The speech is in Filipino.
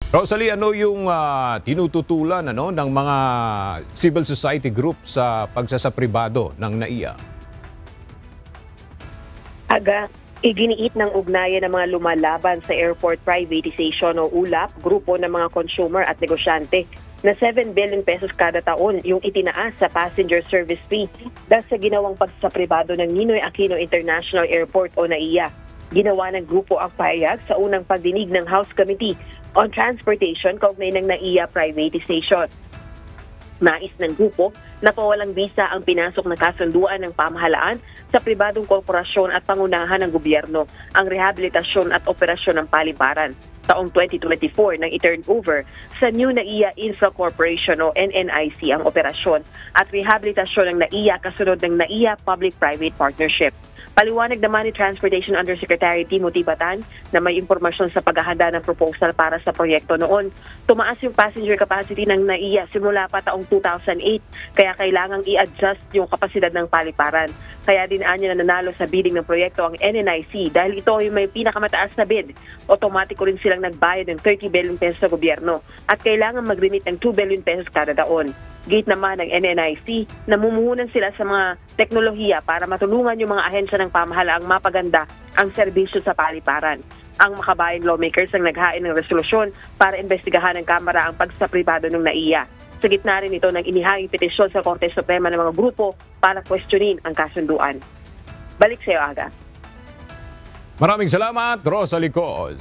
Rosalie, ano yung tinututulan ng mga civil society group sa pagsasapribado ng NAIA? Iginiit ng ugnayan ng mga lumalaban sa airport privatization o ULAP, grupo ng mga consumer at negosyante na 7 billion pesos kada taon yung itinaas sa passenger service fee dahil sa ginawang pagsasapribado ng Ninoy Aquino International Airport o NAIA. Ginawa ng grupo ang pahayag sa unang pagdinig ng House Committee on Transportation kaugnay ng NAIA privatization. Nais ng grupo na pawalang bisa ang pinasok na kasunduan ng pamahalaan sa pribadong korporasyon at pangunahan ng gobyerno ang rehabilitasyon at operasyon ng paliparan. Taong 2024 nang i-turn over sa New NAIA Infra Corporation o NNIC ang operasyon at rehabilitasyon ng NAIA kasunod ng NAIA Public-Private Partnership. Paliwanag naman ni Transportation Undersecretary Timothy Batan na may impormasyon sa paghahanda ng proposal para sa proyekto noon. Tumaas yung passenger capacity ng NAIA simula pa taong 2008 kaya kailangang i-adjust yung kapasidad ng paliparan. Kaya din anya na nanalo sa bidding ng proyekto ang NNIC dahil ito ay may pinakamataas na bid. Automatic rin silang nagbayad ng 30 billion pesos sa gobyerno at kailangan mag-remit ng 2 billion pesos kada taon. Gate naman ng NNIC, namumuhunan sila sa mga teknolohiya para matulungan yung mga ahensya ng pamahalaang mapaganda ang serbisyo sa paliparan. Ang makabayang lawmakers ang naghain ng resolusyon para investigahan ng Kamara ang pagsapribado ng NAIA. Sa gitna rin ito ng inihaing petisyon sa Korte Suprema ng mga grupo para questionin ang kasunduan. Balik sa iyo, Aga. Maraming salamat, Rosalie Coz.